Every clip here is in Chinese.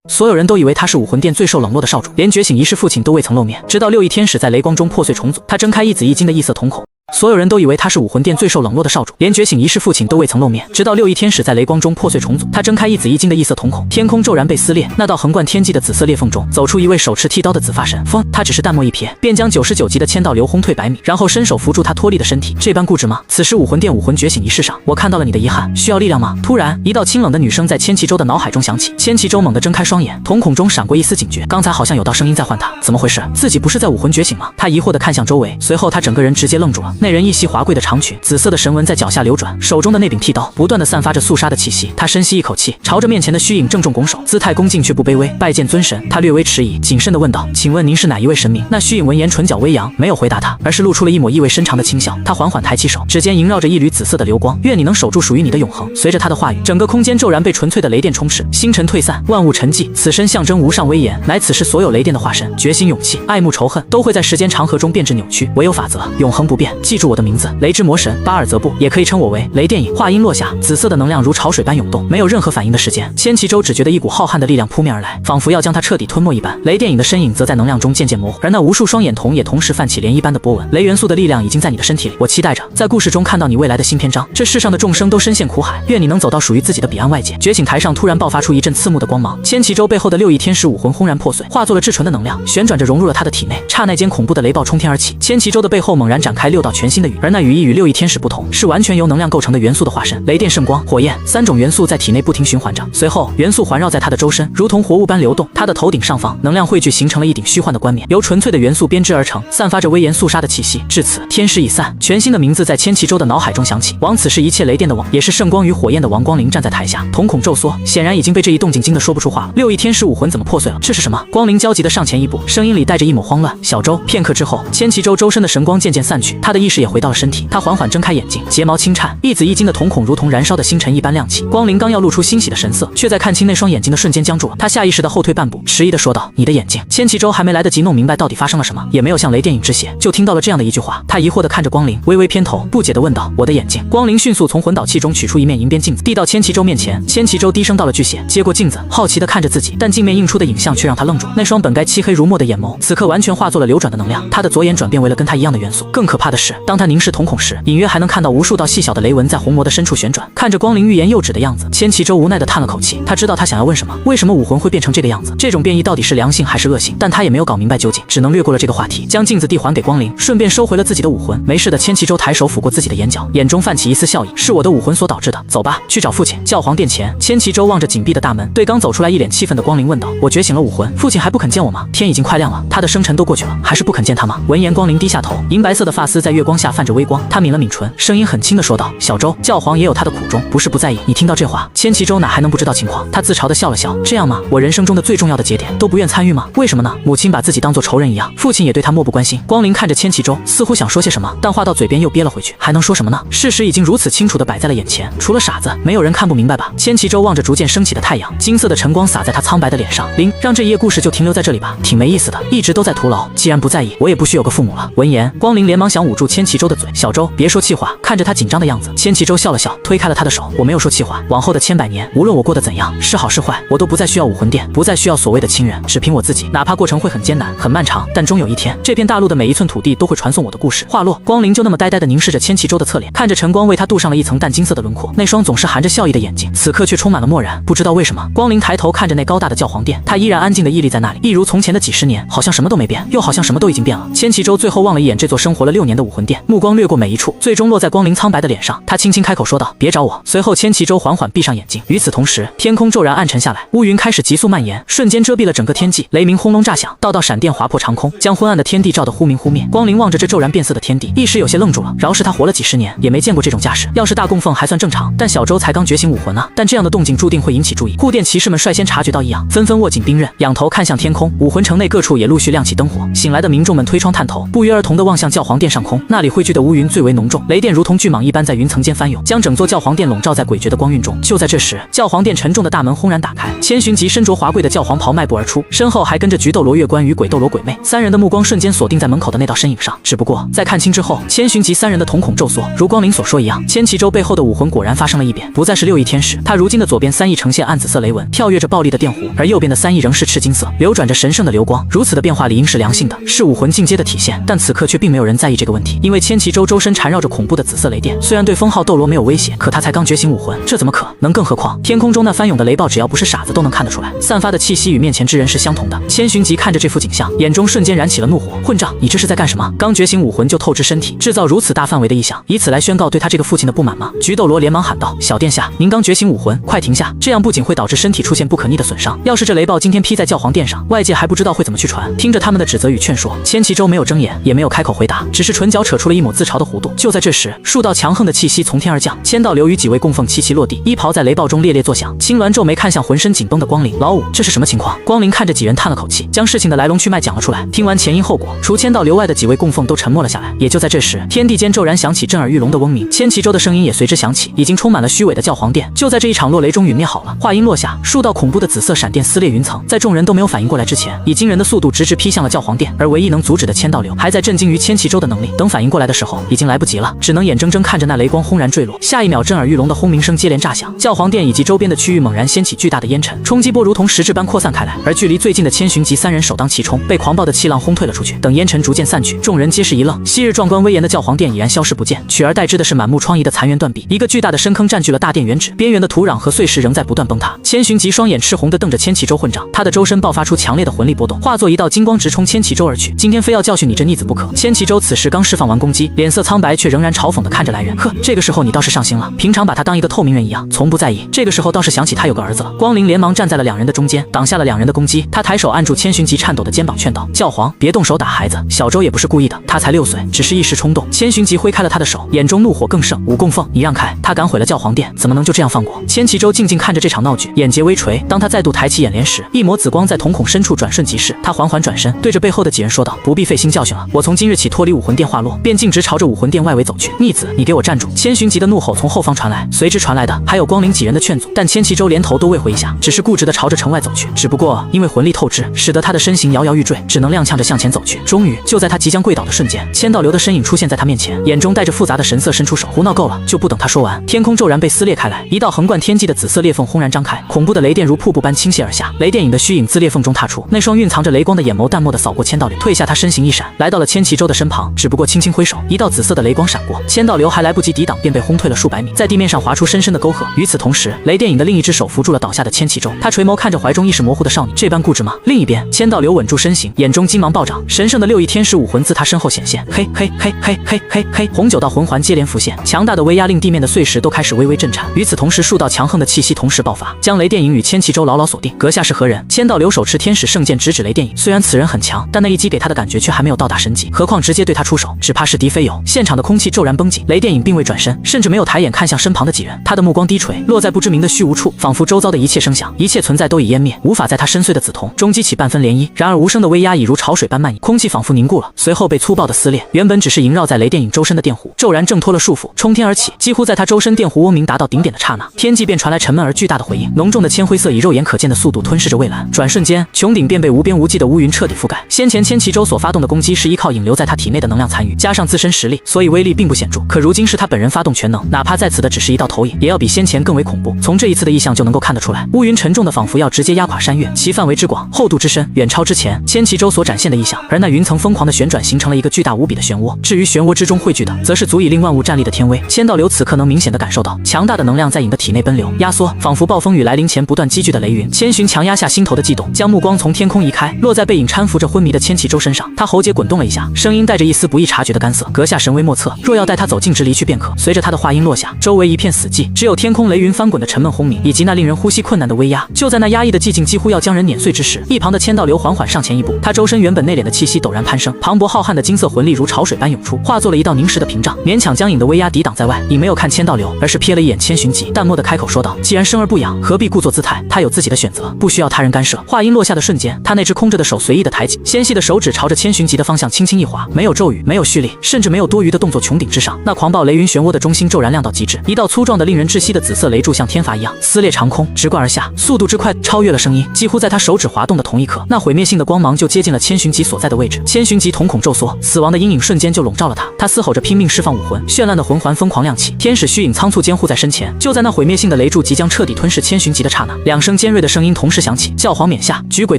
所有人都以为他是武魂殿最受冷落的少主，连觉醒仪式父亲都未曾露面，直到六翼天使在雷光中破碎重组，他睁开一紫一金的异色瞳孔。所有人都以为他是武魂殿最受冷落的少主，连觉醒仪式父亲都未曾露面，直到六翼天使在雷光中破碎重组，他睁开一紫一金的异色瞳孔，天空骤然被撕裂，那道横贯天际的紫色裂缝中走出一位手持剃刀的紫发神。风，他只是淡漠一瞥，便将99级的千道流轰退100米，然后伸手扶住他脱力的身体。这般固执吗？此时武魂殿武魂觉醒仪式上，我看到了你的遗憾，需要力量吗？突然，一道清冷的女声在千奇舟的脑海中响起。千奇舟猛地睁开双眼，瞳孔中闪过一丝警觉，刚才好像有道声音在唤他，怎么回事？自己不是在武魂觉醒吗？他疑惑地看向周围，随后他整个人直接愣住了。那人一袭华贵的长裙，紫色的神纹在脚下流转，手中的那柄剃刀不断地散发着肃杀的气息。他深吸一口气，朝着面前的虚影郑重拱手，姿态恭敬却不卑微。拜见尊神。他略微迟疑，谨慎地问道：“请问您是哪一位神明？”那虚影闻言唇角微扬，没有回答他，而是露出了一抹意味深长的轻笑。他缓缓抬起手，指尖萦绕着一缕紫色的流光，愿你能守住属于你的永恒。随着他的话语，整个空间骤然被纯粹的雷电充斥，星辰退散，万物沉寂。此身象征无上威严，乃此时所有雷电的化身。决心、勇气、爱慕、仇恨，都会在时间长河中变质扭曲，唯有法则永恒不变。记住我的名字，雷之魔神巴尔泽布，也可以称我为雷电影。话音落下，紫色的能量如潮水般涌动，没有任何反应的时间，千奇舟只觉得一股浩瀚的力量扑面而来，仿佛要将他彻底吞没一般。雷电影的身影则在能量中渐渐模糊，而那无数双眼瞳也同时泛起涟漪般的波纹。雷元素的力量已经在你的身体里，我期待着在故事中看到你未来的新篇章。这世上的众生都深陷苦海，愿你能走到属于自己的彼岸外界。觉醒台上突然爆发出一阵刺目的光芒，千奇舟背后的六翼天使武魂轰然破碎，化作了至纯的能量，旋转着融入了他的体内。刹那间，恐怖的雷暴冲天而起，千奇舟的背后猛然展开6道全新的羽，而那羽翼与六翼天使不同，是完全由能量构成的元素的化身。雷电、圣光、火焰3种元素在体内不停循环着，随后元素环绕在他的周身，如同活物般流动。他的头顶上方，能量汇聚形成了一顶虚幻的冠冕，由纯粹的元素编织而成，散发着威严肃杀的气息。至此，天势已散，全新的名字在千奇舟的脑海中响起。王，此是一切雷电的王，也是圣光与火焰的王。光灵站在台下，瞳孔骤缩，显然已经被这一动静惊得说不出话了。六翼天使武魂怎么破碎了？这是什么？光灵焦急地上前一步，声音里带着一抹慌乱。小舟。片刻之后，千奇舟周身的神光渐渐散去，他的意识也回到了身体。他缓缓睁开眼睛，睫毛轻颤，一紫一金的瞳孔如同燃烧的星辰一般亮起。光灵刚要露出欣喜的神色，却在看清那双眼睛的瞬间僵住了。他下意识地后退半步，迟疑地说道：“你的眼睛。”千奇舟还没来得及弄明白到底发生了什么，也没有向雷电影止血，就听到了这样的一句话。他疑惑地看着光灵，微微偏头，不解地问道：“我的眼睛？”光灵迅速从魂导器中取出一面银边镜子，递到千奇舟面前。千奇舟低声道了句谢，接过镜子，好奇地看着自己，但镜面映出的影像却让他愣住。那双本该漆黑如墨的眼眸，此刻完全化作了流转的能量。他的左眼转变为了跟他一样的元素。更可怕的是，当他凝视瞳孔时，隐约还能看到无数道细小的雷纹在虹膜的深处旋转。看着光灵欲言又止的样子，千奇舟无奈地叹了口气。他知道他想要问什么，为什么武魂会变成这个样子？这种变异到底是良性还是恶性？但他也没有搞明白究竟，只能略过了这个话题，将镜子递还给光灵，顺便收回了自己的武魂。没事的，千奇舟抬手抚过自己的眼角，眼中泛起一丝笑意。是我的武魂所导致的。走吧，去找父亲。教皇殿前，千奇舟望着紧闭的大门，对刚走出来一脸气愤的光灵问道：“我觉醒了武魂，父亲还不肯见我吗？天已经快亮了，他的生辰都过去了，还是不肯见他吗？”闻言，光灵低下头，银白色的发丝在月光下泛着微光。他抿了抿唇，声音很轻地说道：“小舟，教皇也有他的苦衷，不是不在意。”你听到这话，千奇舟哪还能不知道情况？他自嘲地笑了笑：“这样吗？我人生中的最重要的节点都不愿参与吗？为什么呢？母亲把自己当作仇人一样，父亲也对他漠不关心。”光灵看着千奇舟，似乎想说些什么，但话到嘴边又憋了回去。还能说什么呢？事实已经如此清楚地摆在了眼前，除了傻子，没有人看不明白吧？千奇舟望着逐渐升起的太阳，金色的晨光洒在他苍白的脸上。让这一页故事就停留在这里吧，挺没意思的，一直都在徒劳。既然不在意，我也不需有个父母了。闻言，光灵连忙想捂住千奇舟的嘴：“小舟，别说气话。”看着他紧张的样子，千奇舟笑了笑，推开了他的手：“我没有说气话。往后的千百年，无论我过得怎样，是好是坏，我都不再需要武魂殿，不再需要所谓的亲人，只凭我自己。哪怕过程会很艰难、很漫长，但终有一天，这片大陆的每一寸土地都会传颂我的故事。”话落，光灵就那么呆呆地凝视着千奇舟的侧脸，看着晨光为他镀上了一层淡金色的轮廓，那双总是含着笑意的眼睛，此刻却充满了漠然。不知道为什么，光灵抬头看着那高大的教皇殿，他依然安静地屹立在那里，一如从前的几十年，好像什么都没变，又好像什么都已经变了。千奇舟最后望了一眼这座生活了6年的武魂殿，目光掠过每一处，最终落在光灵苍白的脸上。他轻轻开口说道：“别找我。”随后，千奇舟缓缓闭上眼睛。与此同时，天空骤然暗沉下来，乌云开始急速蔓延，瞬间遮蔽了整个天际。雷鸣轰隆炸响，道道闪电划破长空，将昏暗的天地照得忽明忽灭。光灵望着这骤然变色的天地，一时有些愣住了。饶是他活了几十年，也没见过这种架势。要是大供奉还算正常，但小舟才刚觉醒武魂啊！但这样的动静注定会引起注意。护殿骑士们率先察觉到异样，纷纷握紧兵刃，仰头看向天空。武魂城内各处也陆续亮起灯火。醒来的民众们推窗探头，不约而同地望向教皇殿上空。那里汇聚的乌云最为浓重，雷电如同巨蟒一般在云层间翻涌，将整座教皇殿笼罩在诡谲的光晕中。就在这时，教皇殿沉重的大门轰然打开，千寻疾身着华贵的教皇袍迈步而出，身后还跟着菊斗罗月关与鬼斗罗鬼魅三人的目光瞬间锁定在门口的那道身影上。只不过在看清之后，千寻疾三人的瞳孔骤缩，如光临所说一样，千奇舟背后的武魂果然发生了异变，不再是6翼天使，他如今的左边3翼呈现暗紫色雷纹，跳跃着暴力的电弧，而右边的3翼仍是赤金色，流转着神圣的流光。如此的变化理应是良性的，是武魂进阶的体现，但此刻却并没有人在意这个问题，因为千奇舟周身缠绕着恐怖的紫色雷电，虽然对封号斗罗没有威胁，可他才刚觉醒武魂，这怎么可能？更何况天空中那翻涌的雷暴，只要不是傻子都能看得出来，散发的气息与面前之人是相同的。千寻疾看着这幅景象，眼中瞬间燃起了怒火，混账，你这是在干什么？刚觉醒武魂就透支身体，制造如此大范围的异响，以此来宣告对他这个父亲的不满吗？菊斗罗连忙喊道：小殿下，您刚觉醒武魂，快停下，这样不仅会导致身体出现不可逆的损伤，要是这雷暴今天劈在教皇殿上，外界还不知道会怎么去传。听着他们的指责与劝说，千奇舟没有睁眼，也没有开口回答，只是唇角扯出了一抹自嘲的弧度。就在这时，数道强横的气息从天而降，千道流与几位供奉齐齐落地，衣袍在雷暴中猎猎作响。青鸾皱眉看向浑身紧绷的光灵，老五，这是什么情况？光灵看着几人叹了口气，将事情的来龙去脉讲了出来。听完前因后果，除千道流外的几位供奉都沉默了下来。也就在这时，天地间骤然响起震耳欲聋的嗡鸣，千奇舟的声音也随之响起，已经充满了虚伪的教皇殿就在这一场落雷中陨灭好了。话音落下，数道恐怖的紫色闪电撕裂云层，在众人都没有反应过来之前，以惊人的速度直直劈向了教皇殿，而唯一能阻止的千道流还在震惊于千奇舟的能力，等反应过来的时候已经来不及了，只能眼睁睁看着那雷光轰然坠落。下一秒，震耳欲聋的轰鸣声接连炸响，教皇殿以及周边的区域猛然掀起巨大的烟尘，冲击波如同实质般扩散开来，而距离最近的千寻疾三人首当其冲，被狂暴的气浪轰退了出去。等烟尘逐渐散去，众人皆是一愣，昔日壮观威严的教皇殿已然消失不见，取而代之的是满目疮痍的残垣断壁，一个巨大的深坑占据了大殿原址，边缘的土壤和碎石仍在不断崩塌。千寻疾双眼赤红地瞪着千奇舟混账，他的周身爆发出强烈的魂力波动，化作一道金光直冲千奇舟而去，今天非要教训你这逆子不可。千奇舟此时刚释放完攻击，脸色苍白，却仍然嘲讽地看着来人，呵，这个时候你倒是上心了，平常把他当一个透明人一样，从不在意，这个时候倒是想起他有个儿子了。光灵连忙站在了两人的中间，挡下了两人的攻击，他抬手按住千寻疾颤抖的肩膀，劝道：教皇，别动手打孩子，小周也不是故意的，他才6岁，只是一时冲动。千寻疾挥开了他的手，眼中怒火更盛，武供奉，你让开，他敢毁了教皇殿，怎么能就这样放过？千奇舟静静看着这场闹剧，眼睫微垂，当他再度抬起眼帘时，一抹紫光在瞳孔深处转瞬即逝，他缓缓转身，对着背后的几人说道：不必费心教训了，我从今日起脱离武魂殿化落，便径直朝着武魂殿外围走去。逆子，你给我站住！千寻疾的怒吼从后方传来，随之传来的还有光灵几人的劝阻，但千奇舟连头都未回一下，只是固执地朝着城外走去。只不过因为魂力透支，使得他的身形摇摇欲坠，只能踉跄着向前走去。终于，就在他即将跪倒的瞬间，千道流的身影出现在他面前，眼中带着复杂的神色，伸出手，胡闹够了！就不等他说完，天空骤然被撕裂开来，一道横贯天际的紫色裂缝轰然张开，恐怖的雷电如瀑布般倾泻而下，雷电影的虚影自裂缝中踏出，那双蕴藏着雷光的眼眸淡漠地扫过千道流，退下他身形一闪，来到了千奇舟的身旁，只不过轻轻挥手，一道紫色的雷光闪过，千道流还来不及抵挡，便被轰退了数百米，在地面上划出深深的沟壑。与此同时，雷电影的另一只手扶住了倒下的千奇舟，他垂眸看着怀中意识模糊的少女，这般固执吗？另一边，千道流稳住身形，眼中金芒暴涨，神圣的6翼天使武魂自他身后显现，嘿嘿嘿嘿嘿嘿嘿，红9道魂环接连浮现，强大的威压令地面的碎石都开始微微震颤。与此同时，数道强横的气息同时爆发，将雷电影与千奇舟牢牢锁定。阁下是何人？千道流手持天使圣剑直指雷电影，虽然此人很强，但那一击给他的感觉却还没有到达神级，何况直接对他出手，只怕是敌非友。现场的空气骤然绷紧，雷电影并未转身，甚至没有抬眼看向身旁的几人，他的目光低垂，落在不知名的虚无处，仿佛周遭的一切声响、一切存在都已湮灭，无法在他深邃的紫瞳中激起半分涟漪。然而无声的威压已如潮水般蔓延，空气仿佛凝固了，随后被粗暴的撕裂。原本只是萦绕在雷电影周身的电弧，骤然挣脱了束缚，冲天而起，几乎在他周身电弧嗡鸣达到顶点的刹那，天际便传来沉闷而巨大的回应，浓重的铅灰色以肉眼可见的速度吞噬着蔚蓝，转瞬间，穹顶便被无边无际的乌云彻底覆盖。先前千奇舟所发动的攻击是依靠引流在他体内的能量残余，加上自身实力，所以威力并不显著。可如今是他本人发动全能，哪怕在此的只是一道投影，也要比先前更为恐怖。从这一次的异象就能够看得出来，乌云沉重的仿佛要直接压垮山岳，其范围之广、厚度之深，远超之前千奇舟所展现的异象。而那云层疯狂的旋转，形成了一个巨大无比的漩涡。至于漩涡之中汇聚的，则是足以令万物站立的天威。千道流此刻能明显的感受到强大的能量在影的体内奔流、压缩，仿佛暴风雨来临前不断积聚的雷云。千寻强压下心头的悸动，将目光从天空移开，落在背影搀扶着昏迷的千奇舟身上。他喉结滚动了一下，声音带着一丝不易察觉的干涩：阁下神威莫测，若要带他走，径直离去便可。随着他的话音落下，周围一片死寂，只有天空雷云翻滚的沉闷轰鸣，以及那令人呼吸困难的威压。就在那压抑的寂静几乎要将人碾碎之时，一旁的千道流缓缓上前一步，他周身原本内敛的气息陡然攀升，磅礴浩瀚的金色魂力如潮水般涌出，化作了一道凝实的屏障，勉强将影的威压抵挡在外。影没有看千道流，而是瞥了一眼千寻疾，淡漠的开口说道：既然生而不养，何必故作姿态？他有自己的选择，不需要他人干涉。话音落下的瞬间，他那只空着的手随意的抬起，纤细的手指朝着千寻疾的方向轻轻一划，没有咒语，没有血蓄力，甚至没有多余的动作穹顶之上。那狂暴雷云漩涡的中心骤然亮到极致，一道粗壮的令人窒息的紫色雷柱像天罚一样撕裂长空，直贯而下，速度之快超越了声音。几乎在他手指滑动的同一刻，那毁灭性的光芒就接近了千寻疾所在的位置。千寻疾瞳孔骤缩，死亡的阴影瞬间就笼罩了他。他嘶吼着拼命释放武魂，绚烂的魂环疯狂亮起，天使虚影仓促监护在身前。就在那毁灭性的雷柱即将彻底吞噬千寻疾的刹那，两声尖锐的声音同时响起，教皇冕下，菊鬼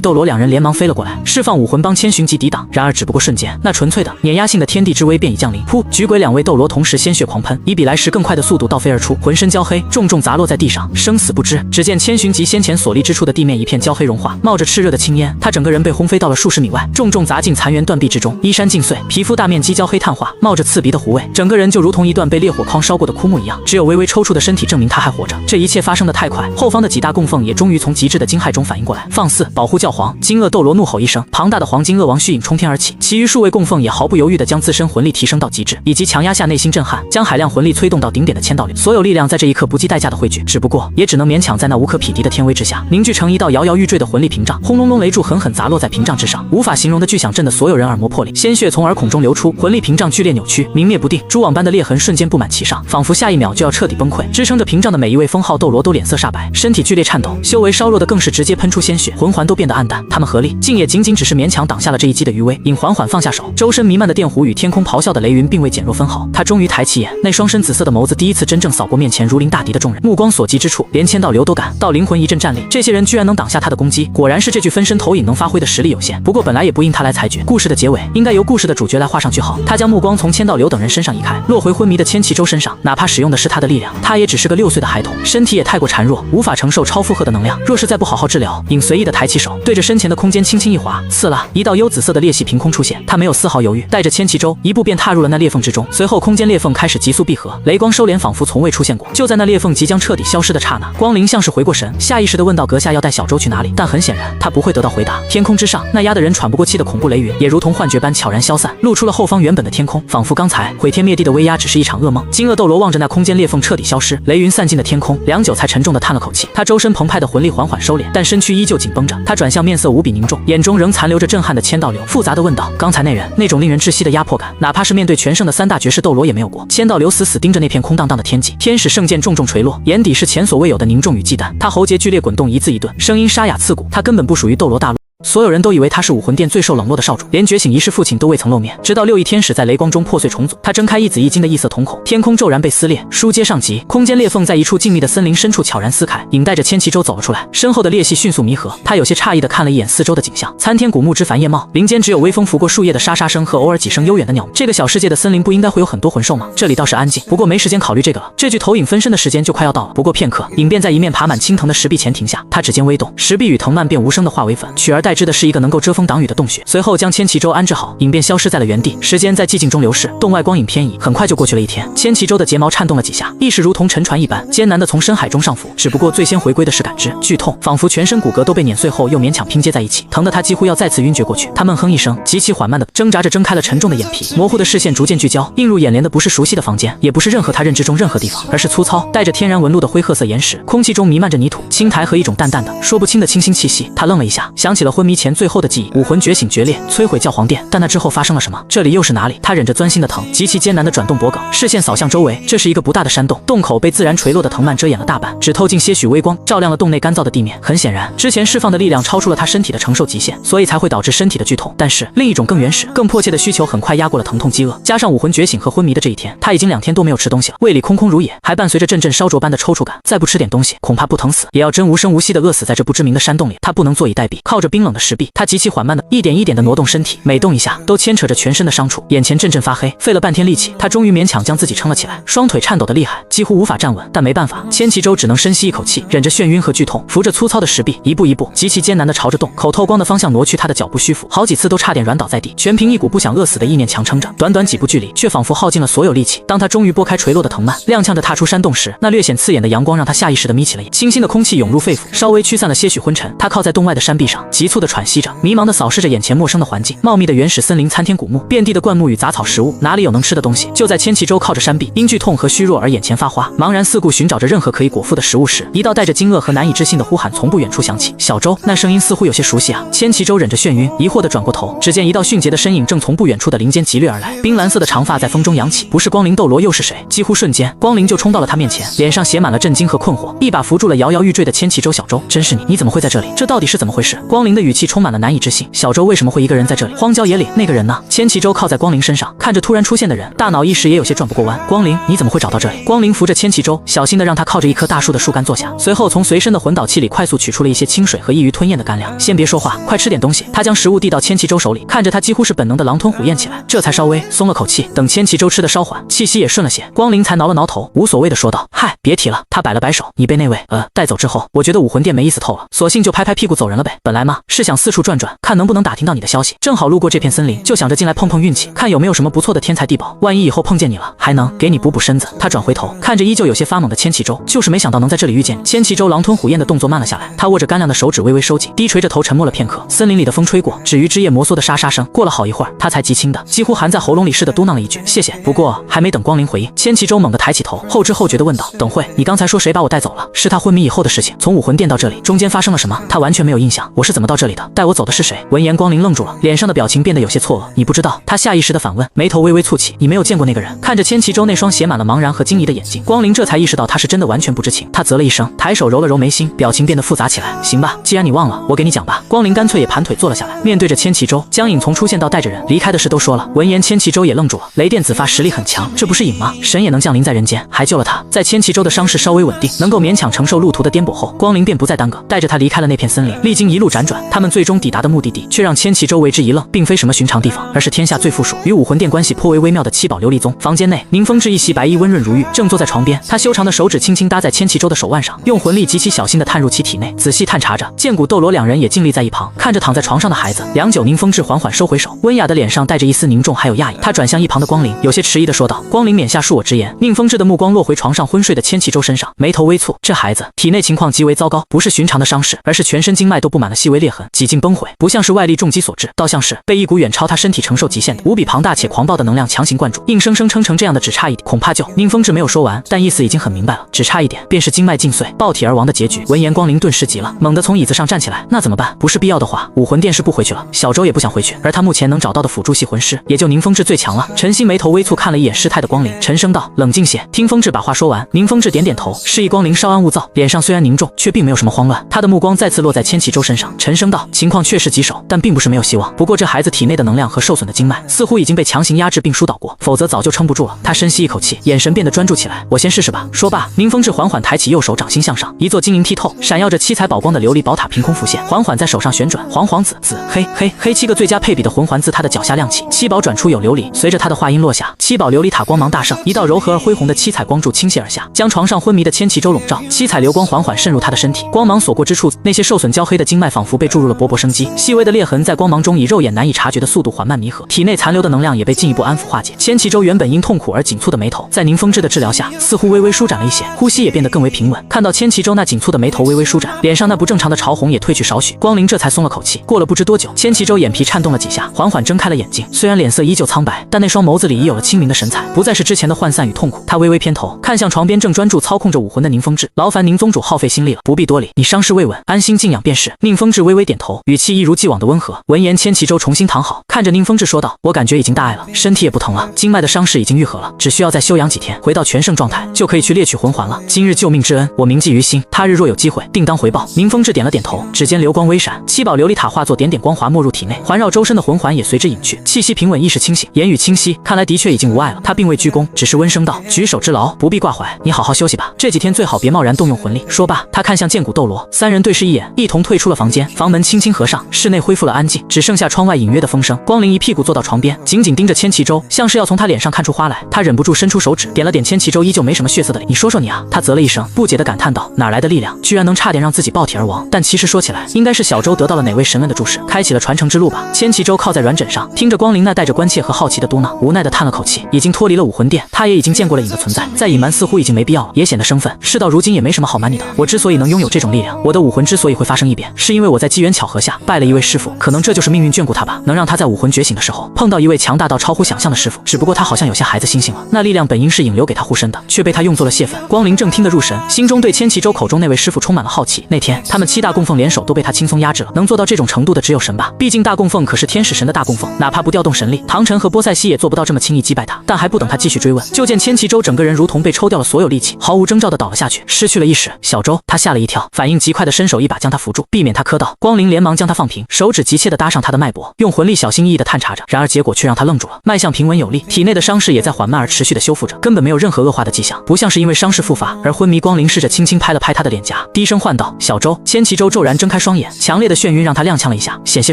斗罗两人连忙飞了过来，释放武魂帮千寻疾抵挡。然而只不过瞬间，那纯粹的碾压性的天地之威便已降临。噗！菊鬼两位斗罗同时鲜血狂喷，以比来时更快的速度倒飞而出，浑身焦黑，重重砸落在地上，生死不知。只见千寻疾先前所立之处的地面一片焦黑融化，冒着炽热的青烟，他整个人被轰飞到了数十米外，重重砸进残垣断壁之中，衣衫尽碎，皮肤大面积焦黑碳化，冒着刺鼻的糊味，整个人就如同一段被烈火框烧过的枯木一样，只有微微抽搐的身体证明他还活着。这一切发生的太快，后方的几大供奉也终于从极致的惊骇中反应过来，放肆保护教皇！金鳄斗罗怒吼一声，庞大的黄金鳄王虚影冲天而起，其余数位供奉也毫不犹豫地将自身魂力提升到极致，以及强压下内心震撼，将海量魂力催动到顶点的千道流，所有力量在这一刻不计代价的汇聚，只不过也只能勉强在那无可匹敌的天威之下凝聚成一道摇摇欲坠的魂力屏障。轰隆隆，雷柱狠狠砸落在屏障之上，无法形容的巨响震得所有人耳膜破裂，鲜血从耳孔中流出，魂力屏障剧烈扭曲，明灭不定，蛛网般的裂痕瞬间布满其上，仿佛下一秒就要彻底崩溃。支撑着屏障的每一位封号斗罗都脸色煞白，身体剧烈颤抖，修为稍弱的更是直接喷出鲜血，魂环都变得暗淡。他们合力竟也仅仅只是勉强挡下了这一击的余威。影缓缓放下手，周身弥漫的电弧与天空咆哮的雷云并未减弱分毫。他终于抬起眼，那双深紫色的眸子第一次真正扫过面前如临大敌的众人，目光所及之处，连千道流都感到灵魂一阵战栗。这些人居然能挡下他的攻击，果然是这具分身投影能发挥的实力有限。不过本来也不应他来裁决，故事的结尾应该由故事的主角来画上句号。他将目光从千道流等人身上移开，落回昏迷的千奇舟身上。哪怕使用的是他的力量，他也只是个6岁的孩童，身体也太过孱弱，无法承受超负荷的能量。若是再不好好治疗，影随意的抬起手，对着身前的空间轻轻一划，刺啦，一道幽紫色的裂隙凭空出现。他没有丝毫犹豫，带着千奇舟一步便踏入了那裂缝之中。随后空间裂缝开始急速闭合，雷光收敛仿佛从未出现过。就在那裂缝即将彻底消失的刹那，光灵像是回过神，下意识地问道：阁下要带小舟去哪里？但很显然他不会得到回答。天空之上，那压得人喘不过气的恐怖雷云也如同幻觉般悄然消散，露出了后方原本的天空，仿佛刚才毁天灭地的威压只是一场噩梦。金鳄斗罗望着那空间裂缝彻底消失，雷云散尽的天空，良久才沉重地叹了口气。他周身澎湃的魂力缓缓收敛，但身躯依旧紧绷着。他转向面色无比凝重，眼中仍残留着震撼的千道流，复杂地问道：刚才那人，那种令人窒息的压迫感，哪怕是面对全胜的3大绝世斗罗也没有过。千道流死死盯着那片空荡荡的天际，天使圣剑重重垂落，眼底是前所未有的凝重与忌惮。他喉结剧烈滚动，一字一顿，声音沙哑刺骨。他根本不属于斗罗大陆。所有人都以为他是武魂殿最受冷落的少主，连觉醒仪式父亲都未曾露面。直到6翼天使在雷光中破碎重组，他睁开一紫一金的异色瞳孔，天空骤然被撕裂，书接上集，空间裂缝在一处静谧的森林深处悄然撕开，影带着千奇舟走了出来，身后的裂隙迅速弥合。他有些诧异地看了一眼四周的景象，参天古木枝繁叶茂，林间只有微风拂过树叶的沙沙声和偶尔几声悠远的鸟鸣。这个小世界的森林不应该会有很多魂兽吗？这里倒是安静，不过没时间考虑这个了。这具投影分身的时间就快要到了。不过片刻，影便在一面爬满青藤的石壁前停下，他指尖微动，石壁与藤蔓便无声地化为粉，取而代之的是一个能够遮风挡雨的洞穴。随后将千奇舟安置好，影便消失在了原地。时间在寂静中流逝，洞外光影偏移，很快就过去了一天。千奇舟的睫毛颤动了几下，意识如同沉船一般艰难地从深海中上浮。只不过最先回归的是感知，剧痛仿佛全身骨骼都被碾碎后又勉强拼接在一起，疼得他几乎要再次晕厥过去。他闷哼一声，极其缓慢地挣扎着睁开了沉重的眼皮，模糊的视线逐渐聚焦，映入眼帘的不是熟悉的房间，也不是任何他认知中任何地方，而是粗糙带着天然纹路的灰褐色岩石。空气中弥漫着泥土、青苔和一种淡淡的说不清的清新气息。他愣了一下，想起了昏迷前最后的记忆，武魂觉醒决裂，摧毁教皇殿。但那之后发生了什么？这里又是哪里？他忍着钻心的疼，极其艰难地转动脖颈，视线扫向周围。这是一个不大的山洞，洞口被自然垂落的藤蔓遮掩了大半，只透进些许微光，照亮了洞内干燥的地面。很显然，之前释放的力量超出了他身体的承受极限，所以才会导致身体的剧痛。但是另一种更原始、更迫切的需求很快压过了疼痛饥饿，加上武魂觉醒和昏迷的这一天，他已经2天都没有吃东西了，胃里空空如也，还伴随着阵阵烧灼般的抽搐感。再不吃点东西，恐怕不疼死也要真无声无息地饿死在这不知名的山洞里。他不能坐以待毙，靠着冰冷的石壁，他极其缓慢地一点一点地挪动身体，每动一下都牵扯着全身的伤处，眼前阵阵发黑，费了半天力气，他终于勉强将自己撑了起来，双腿颤抖得厉害，几乎无法站稳。但没办法，千奇舟只能深吸一口气，忍着眩晕和剧痛，扶着粗糙的石壁，一步一步极其艰难地朝着洞口透光的方向挪去。他的脚步虚浮，好几次都差点软倒在地，全凭一股不想饿死的意念强撑着。短短几步距离，却仿佛耗尽了所有力气。当他终于拨开垂落的藤蔓，踉跄着踏出山洞时，那略显刺眼的阳光让他下意识地眯起了眼，清新的空气涌入肺腑，稍微驱散了些许昏沉。他靠在洞外的山壁上，急促地地喘息着，迷茫地扫视着眼前陌生的环境。茂密的原始森林参天古木，遍地的灌木与杂草食物，哪里有能吃的东西？就在千祈舟靠着山壁，因剧痛和虚弱而眼前发花，茫然四顾寻找着任何可以果腹的食物时，一道带着惊愕和难以置信的呼喊从不远处响起。小舟，那声音似乎有些熟悉啊！千祈舟忍着眩晕，疑惑地转过头，只见一道迅捷的身影正从不远处的林间疾掠而来，冰蓝色的长发在风中扬起，不是光灵斗罗又是谁？几乎瞬间，光灵就冲到了他面前，脸上写满了震惊和困惑，一把扶住了摇摇欲坠的千祈舟。小舟，真是你？你怎么会在这里？这到底是怎么回事？光灵的语气充满了难以置信。小舟为什么会一个人在这里？荒郊野岭，那个人呢？千祈舟靠在光灵身上，看着突然出现的人，大脑一时也有些转不过弯。光灵，你怎么会找到这里？光灵扶着千祈舟，小心地让他靠着一棵大树的树干坐下，随后从随身的魂导器里快速取出了一些清水和易于吞咽的干粮。先别说话，快吃点东西。他将食物递到千祈舟手里，看着他几乎是本能的狼吞虎咽起来，这才稍微松了口气。等千祈舟吃得稍缓，气息也顺了些，光灵才挠了挠头，无所谓的说道：“嗨，别提了。”他摆了摆手：“你被那位带走之后，我觉得武魂殿没意思透了，索性就拍拍屁股走人了呗。本来嘛，是想四处转转，看能不能打听到你的消息，正好路过这片森林，就想着进来碰碰运气，看有没有什么不错的天才地宝，万一以后碰见你了，还能给你补补身子。”他转回头，看着依旧有些发懵的千祈舟，就是没想到能在这里遇见你。千祈舟狼吞虎咽的动作慢了下来，他握着干粮的手指微微收紧，低垂着头沉默了片刻。森林里的风吹过，止于枝叶摩挲的沙沙声。过了好一会儿，他才极轻的，几乎含在喉咙里似的嘟囔了一句：“谢谢。”不过还没等光灵回应，千祈舟猛地抬起头，后知后觉地问道：“等会，你刚才说谁把我带走了？是他昏迷以后的事情。从武魂殿到这里，中间发生了什么？他完全没有印象。我是怎么到这里的？带我走的是谁？”闻言，光灵愣住了，脸上的表情变得有些错愕。“你不知道？”他下意识地反问，眉头微微蹙起。“你没有见过那个人？”看着千祈舟那双写满了茫然和惊疑的眼睛，光灵这才意识到他是真的完全不知情。他啧了一声，抬手揉了揉眉心，表情变得复杂起来。“行吧，既然你忘了，我给你讲吧。”光灵干脆也盘腿坐了下来，面对着千祈舟，将影从出现到带着人离开的事都说了。闻言，千祈舟也愣住了。雷电子发实力很强，这不是影吗？神也能降临在人间，还救了他。在千祈舟的伤势稍微稳定，能够勉强承受路途的颠簸后，光灵便不再耽搁，带着他离开了那片森林。历经一路辗转，他们最终抵达的目的地，却让千祈舟为之一愣，并非什么寻常地方，而是天下最富庶、与武魂殿关系颇为微妙的七宝琉璃宗。房间内，宁风致一袭白衣温润如玉，正坐在床边，他修长的手指轻轻搭在千祈舟的手腕上，用魂力极其小心地探入其体内，仔细探查着。剑骨斗罗两人也静立在一旁，看着躺在床上的孩子。良久，宁风致缓缓收回手，温雅的脸上带着一丝凝重还有讶异。他转向一旁的光灵，有些迟疑地说道：“光灵，免下恕我直言。”宁风致的目光落回床上昏睡的千祈舟身上，眉头微蹙。这孩子体内情况极为糟糕，不是寻常的伤势，而是全身经脉都布满了细微裂痕，几近崩毁，不像是外力重击所致，倒像是被一股远超他身体承受极限的无比庞大且狂暴的能量强行灌注，硬生生撑成这样的只差一点，恐怕就……宁风致没有说完，但意思已经很明白了，只差一点便是经脉尽碎、爆体而亡的结局。闻言，光灵顿时急了，猛地从椅子上站起来。那怎么办？不是必要的话，武魂殿是不回去了。小舟也不想回去，而他目前能找到的辅助系魂师，也就宁风致最强了。陈曦眉头微蹙，看了一眼失态的光灵，沉声道：“冷静些。”听风致把话说完，宁风致点点头，示意光灵稍安勿躁，脸上虽然凝重，却并没有什么慌乱。他的目光再次落在千祈舟身上，沉声道：“情况确实棘手，但并不是没有希望。不过这孩子体内的能量和受损的经脉，似乎已经被强行压制并疏导过，否则早就撑不住了。”他深吸一口气，眼神变得专注起来。“我先试试吧。”说罢，宁风致缓缓抬起右手，掌心向上，一座晶莹剔透、闪耀着七彩宝光的琉璃宝塔凭空浮现，缓缓在手上旋转，黄黄紫紫黑黑黑七个最佳配比的魂环自他的脚下亮起，七宝转出有琉璃。随着他的话音落下，七宝琉璃塔光芒大盛，一道柔和而恢宏的七彩光柱倾泻而下，将床上昏迷的千祈舟笼罩。七彩流光缓缓渗入他的身体，光芒所过之处，那些受损焦黑的经脉仿佛被注入了勃勃生机，细微的裂痕在光芒中以肉眼难以察觉的速度缓慢弥合，体内残留的能量也被进一步安抚化解。千祈舟原本因痛苦而紧蹙的眉头，在宁风致的治疗下，似乎微微舒展了一些，呼吸也变得更为平稳。看到千祈舟那紧蹙的眉头微微舒展，脸上那不正常的潮红也褪去少许，光灵这才松了口气。过了不知多久，千祈舟眼皮颤动了几下，缓缓睁开了眼睛，虽然脸色依旧苍白，但那双眸子里已有了清明的神采，不再是之前的涣散与痛苦。他微微偏头，看向床边正专注操控着武魂的宁风致，劳烦宁宗主耗费心力了，不必多礼，你伤势未稳，安心静养便是。宁风致微微点头，语气一如既往的温和。闻言，千祈舟重新躺好，看着宁风致说道：“我感觉已经大碍了，身体也不疼了，经脉的伤势已经愈合了，只需要再休养几天，回到全盛状态，就可以去猎取魂环了。今日救命之恩，我铭记于心，他日若有机会，定当回报。”宁风致点了点头，指尖流光微闪，七宝琉璃塔化作点点光华没入体内，环绕周身的魂环也随之隐去，气息平稳，意识清醒，言语清晰，看来的确已经无碍了。他并未鞠躬，只是温声道：“举手之劳，不必挂怀，你好好休息吧，这几天最好别贸然动用魂力。”说罢，他看向剑骨斗罗，三人对视一眼，一同退出了房间。房门轻轻合上，室内恢复了安静，只剩下窗外隐约的风声。光灵一屁股坐到床边，紧紧盯着千祈舟，像是要从他脸上看出花来。他忍不住伸出手指，点了点千祈舟依旧没什么血色的脸：“你说说你啊。”他啧了一声，不解地感叹道：“哪来的力量，居然能差点让自己爆体而亡？但其实说起来，应该是小舟得到了哪位神恩的注视，开启了传承之路吧。”千祈舟靠在软枕上，听着光灵那带着关切和好奇的嘟囔，无奈地叹了口气。已经脱离了武魂殿，他也已经见过了影的存在，再隐瞒似乎已经没必要了，也显得生分。事到如今也没什么好瞒你的了，我之所以能拥有这种力量，我的武魂之所以会发生异变，是因为我在基于机缘巧合下拜了一位师傅，可能这就是命运眷顾他吧，能让他在武魂觉醒的时候碰到一位强大到超乎想象的师傅。只不过他好像有些孩子心性了，那力量本应是引流给他护身的，却被他用作了泄愤。光灵正听得入神，心中对千祈州口中那位师傅充满了好奇。那天他们7大供奉联手都被他轻松压制了，能做到这种程度的只有神吧？毕竟大供奉可是天使神的大供奉，哪怕不调动神力，唐晨和波塞西也做不到这么轻易击败他。但还不等他继续追问，就见千祈州整个人如同被抽掉了所有力气，毫无征兆的倒了下去，失去了意识。小周，他吓了一跳，反应极快的伸手一把将他扶住，避免他磕到。光灵连忙将他放平，手指急切地搭上他的脉搏，用魂力小心翼翼地探查着。然而结果却让他愣住了，脉象平稳有力，体内的伤势也在缓慢而持续地修复着，根本没有任何恶化的迹象，不像是因为伤势复发而昏迷。光灵试着轻轻拍了拍他的脸颊，低声唤道：“小周。”千祈州骤然睁开双眼，强烈的眩晕让他踉跄了一下，险些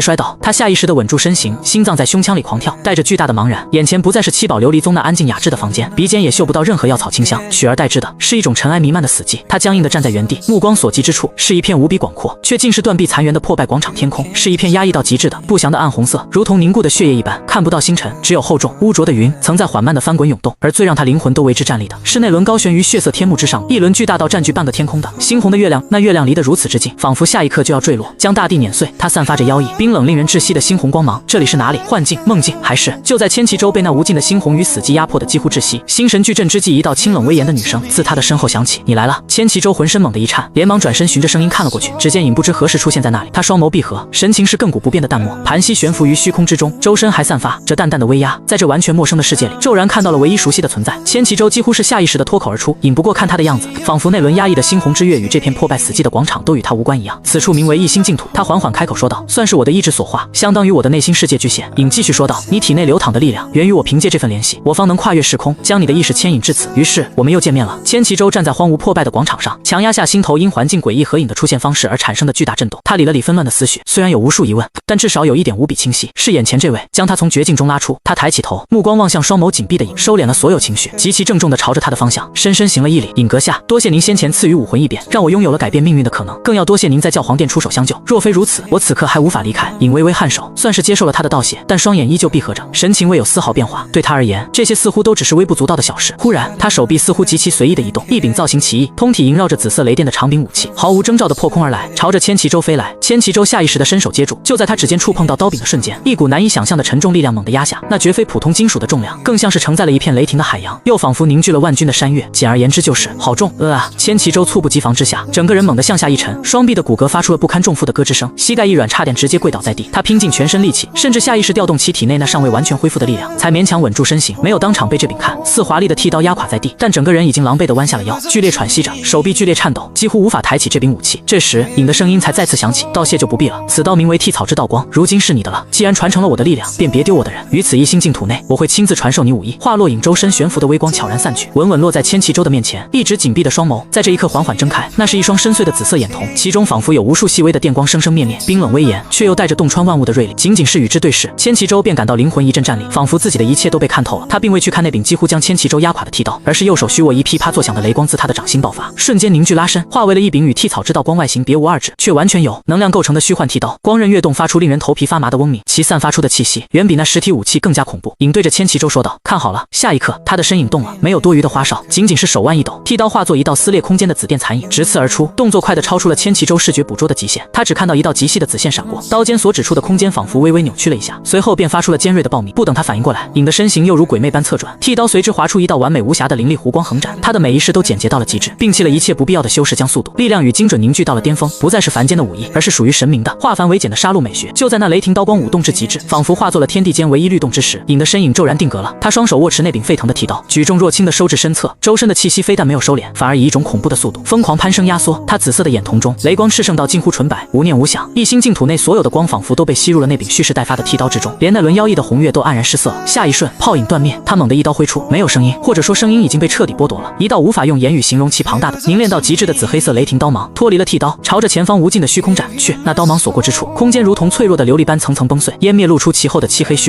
摔倒。他下意识地稳住身形，心脏在胸腔里狂跳，带着巨大的茫然。眼前不再是七宝琉璃宗那安静雅致的房间，鼻尖也嗅不到任何药草清香，取而代之的是一种尘埃弥漫的死寂。他僵硬地站在原地，目光所及之处是一片无比广阔，却尽是断壁残垣的破败广场。天空是一片压抑到极致的不祥的暗红色，如同凝固的血液一般，看不到星辰，只有厚重污浊的云曾在缓慢的翻滚涌动。而最让他灵魂都为之战栗的是那轮高悬于血色天幕之上，一轮巨大到占据半个天空的猩红的月亮。那月亮离得如此之近，仿佛下一刻就要坠落，将大地碾碎。它散发着妖异、冰冷、令人窒息的猩红光芒。这里是哪里？幻境、梦境，还是……就在千祈州被那无尽的猩红与死寂压迫的几乎窒息，心神俱震之际，一道清冷威严的女声自他的身后响起：“你来了。”千祈州浑身猛地一颤，连忙转身循着声音看了过去，只见影不知何时出现在那里。他双眸闭合，神情是亘古不变的淡漠，盘膝悬浮于虚空之中，周身还散发着淡淡的威压。在这完全陌生的世界里，骤然看到了唯一熟悉的存在。千祈州几乎是下意识的脱口而出，引不过看他的样子，仿佛那轮压抑的猩红之月与这片破败死寂的广场都与他无关一样。此处名为一心净土。他缓缓开口说道：“算是我的意志所化，相当于我的内心世界巨显。”影继续说道：“你体内流淌的力量，源于我凭借这份联系，我方能跨越时空，将你的意识牵引至此。于是我们又见面了。”千祈州站在荒芜破败的广场上，强压下心头因环境诡异合影的出现方式而产生的巨大震动。他理了理纷乱的思绪，虽然有无数疑问，但至少有一点无比清晰，是眼前这位将他从绝境中拉出。他抬起头，目光望向双眸紧闭的影，收敛了所有情绪，极其郑重地朝着他的方向深深行了一礼：“影阁下，多谢您先前赐予武魂一变，让我拥有了改变命运的可能，更要多谢您在教皇殿出手相救。若非如此，我此刻还无法离开。”影微微颔首，算是接受了他的道谢，但双眼依旧闭合着，神情未有丝毫变化。对他而言，这些似乎都只是微不足道的小事。忽然，他手臂似乎极其随意的移动，一柄造型奇异、通体萦绕着紫色雷电的长柄武器，毫无征兆的破空而来，朝着千祈州飞来。千祈州下意识的伸手接住，就在他指尖触碰到刀柄的瞬间，一股难以想象的沉重力量猛地压下，那绝非普通金属的重量，更像是承载了一片雷霆的海洋，又仿佛凝聚了万钧的山岳。简而言之，就是好重千祈州猝不及防之下，整个人猛地向下一沉，双臂的骨骼发出了不堪重负的咯吱声，膝盖一软，差点直接跪倒在地。他拼尽全身力气，甚至下意识调动其体内那尚未完全恢复的力量，才勉强稳住身形，没有当场被这柄看似华丽的剃刀压垮在地，但整个人已经狼狈地弯下了腰，剧烈喘息着，手臂剧烈颤抖，几乎无法抬起这柄武器。这时，影的声音才再次响起：“道谢就不必了，此刀名为剃草之道光，如今是你的了。既然传承了我的力量，便别丢我的人。于此一心净土内，我会亲自传授你武艺。”话落，影周身悬浮的微光悄然散去，稳稳落在千祈州的面前，一直紧闭的双眸在这一刻缓缓睁开，那是一双深邃的紫色眼瞳，其中仿佛有无数细微的电光生生灭灭，冰冷威严，却又带着洞穿万物的锐利。仅仅是与之对视，千祈州便感到灵魂一阵战栗，仿佛自己的一切都被看透了。他并未去看那柄几乎将千祈州压垮的剃刀，而是右手虚握，一噼啪作响的雷光自他的掌心爆发，瞬间凝聚拉伸，化为了一柄与剃草之道光外形别无二致，却完全由能量构成的虚幻剃刀。光刃跃动，发出令人头皮发麻的嗡鸣，其散发出的气息远比那实体武器更加恐怖。影对着千祈州说道：“看好了。”下一刻，他的身影动了，没有多余的花哨，仅仅是手腕一抖，剃刀化作一道撕裂空间的紫电残影，直刺而出，动作快得超出了千祈州视觉捕捉的极限。他只看到一道极细的紫线闪过，刀尖所指出的空间仿佛微微扭曲了一下，随后便发出了尖锐的爆鸣。不等他反应过来，影的身形又如鬼魅般侧转，剃刀随之划出一道完美无瑕的凌厉弧光横斩。他的每一式都简洁到了极致，摒弃了一切不必要的修饰，将速度、力量与精准凝聚到了巅峰，不再是凡间的武艺，而是属于神明的化繁为简的杀戮美学。就在那雷霆刀光舞动至极致，仿佛化作了天地间唯一律动之时，影的身影骤然定格了。他双手握持那柄沸腾的剃刀，举重若轻的收至身侧，周身的气息非但没有收敛，反而以一种恐怖的速度疯狂攀升压缩。他紫色的眼瞳中雷光炽盛到近乎纯白，无念无想，一心净土内所有的光仿佛都被吸入了那柄蓄势待发的剃刀之中，连那轮妖异的红月都黯然失色。下一瞬，泡影断灭，他猛地一刀挥出，没有声音，或者说声音已经被彻底剥夺了。一道无法用言语形容其庞大的、凝练到极致的紫黑色雷霆刀芒脱离了剃刀，朝着前方无尽的虚空斩去。那刀芒所过之处，空间如同脆弱的琉璃般层层崩碎，湮灭，露出其后的漆黑虚无。